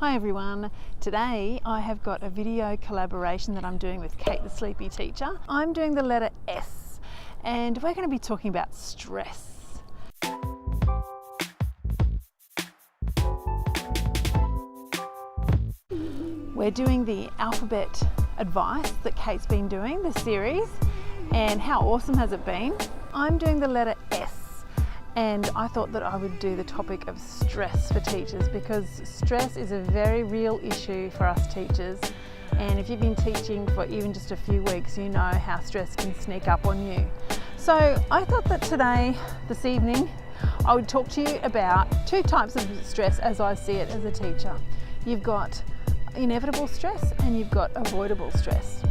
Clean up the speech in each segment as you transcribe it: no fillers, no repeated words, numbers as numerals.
Hi everyone, today I have got a video collaboration that I'm doing with Kate the Sleepy Teacher. I'm doing the letter S and we're going to be talking about stress. We're doing the alphabet advice that Kate's been doing, the series, and how awesome has it been? I'm doing the letter S. And I thought that I would do the topic of stress for teachers because stress is a very real issue for us teachers. And if you've been teaching for even just a few weeks, you know how stress can sneak up on you. So I thought that today, this evening, I would talk to you about two types of stress as I see it as a teacher. You've got inevitable stress and you've got avoidable stress.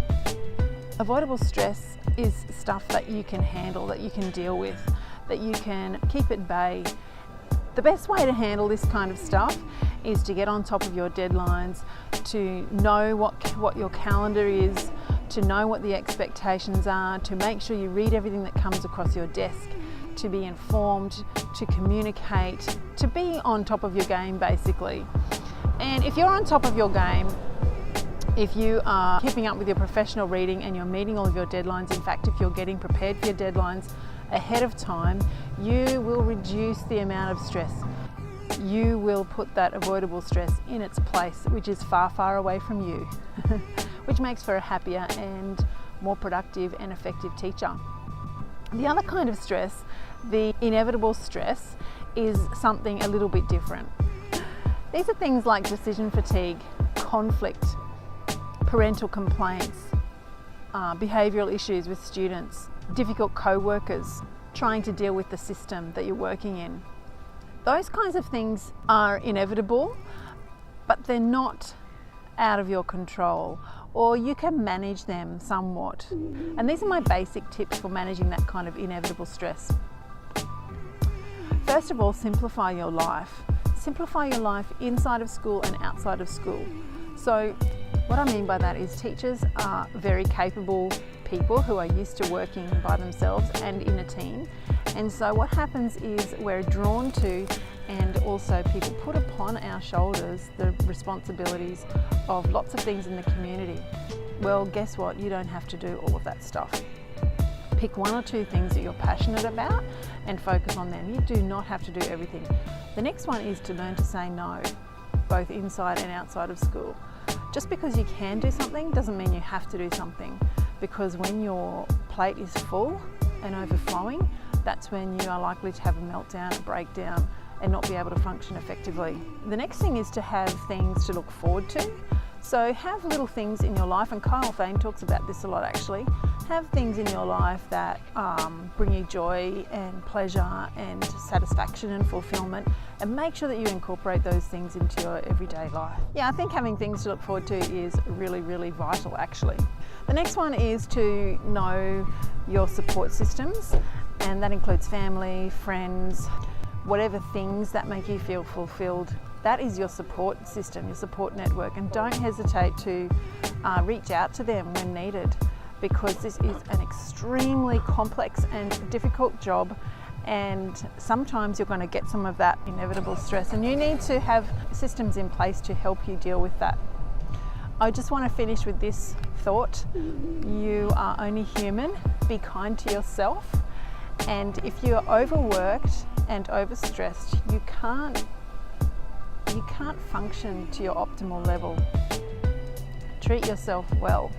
Avoidable stress is stuff that you can handle, that you can deal with, that you can keep at bay. The best way to handle this kind of stuff is to get on top of your deadlines, to know what your calendar is, to know what the expectations are, to make sure you read everything that comes across your desk, to be informed, to communicate, to be on top of your game basically. And if you're on top of your game, if you are keeping up with your professional reading and you're meeting all of your deadlines, in fact if you're getting prepared for your deadlines ahead of time, you will reduce the amount of stress. You will put that avoidable stress in its place, which is far, far away from you, which makes for a happier and more productive and effective teacher. The other kind of stress, the inevitable stress, is something a little bit different. These are things like decision fatigue, conflict, parental complaints, behavioural issues with students, difficult co-workers, trying to deal with the system that you're working in. Those kinds of things are inevitable, but they're not out of your control, or you can manage them somewhat. And these are my basic tips for managing that kind of inevitable stress. First of all, simplify your life. Simplify your life inside of school and outside of school. So what I mean by that is teachers are very capable people who are used to working by themselves and in a team. And so what happens is we're drawn to, and also people put upon our shoulders, the responsibilities of lots of things in the community. Well, guess what? You don't have to do all of that stuff. Pick one or two things that you're passionate about and focus on them. You do not have to do everything. The next one is to learn to say no, both inside and outside of school. Just because you can do something doesn't mean you have to do something, because when your plate is full and overflowing, that's when you are likely to have a meltdown, a breakdown, and not be able to function effectively. The next thing is to have things to look forward to. So have little things in your life, and Kyle Thane talks about this a lot actually. Have things in your life that bring you joy and pleasure and satisfaction and fulfillment, and make sure that you incorporate those things into your everyday life. Yeah, I think having things to look forward to is really, really vital actually. The next one is to know your support systems, and that includes family, friends, whatever things that make you feel fulfilled. That is your support system, your support network, and don't hesitate to reach out to them when needed, because this is an extremely complex and difficult job, and sometimes you're going to get some of that inevitable stress, and you need to have systems in place to help you deal with that. I just want to finish with this thought. You are only human. Be kind to yourself, and if you're overworked and overstressed, you can't function to your optimal level. Treat yourself well,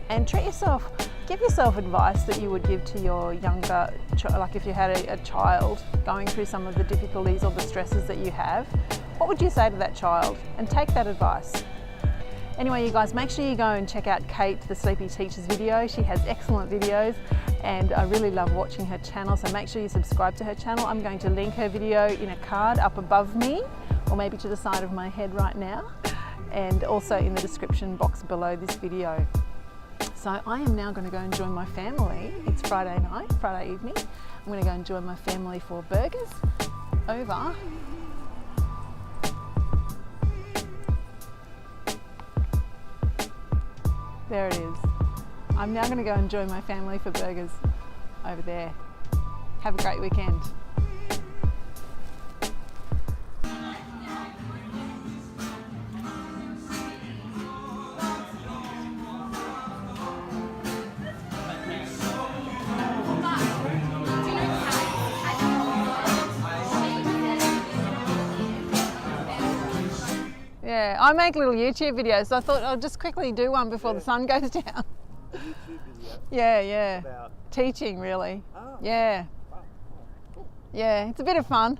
and give yourself advice that you would give to your younger, like if you had a child going through some of the difficulties or the stresses that you have, what would you say to that child? And take that advice. Anyway, you guys, make sure you go and check out Kate the Sleepy Teacher's video. She has excellent videos and I really love watching her channel, so make sure you subscribe to her channel. I'm going to link her video in a card up above me, or maybe to the side of my head right now, and also in the description box below this video. So I am now going to go and join my family. It's Friday night, Friday evening. I'm going to go and join my family for burgers over there it is. I'm now going to go and join my family for burgers over there. Have a great weekend. Yeah, I make little YouTube videos, so I thought I'll just quickly do one before the sun goes down. A YouTube video? Yeah. About teaching, really. Oh. Yeah. Wow. Oh, cool. Yeah, it's a bit of fun.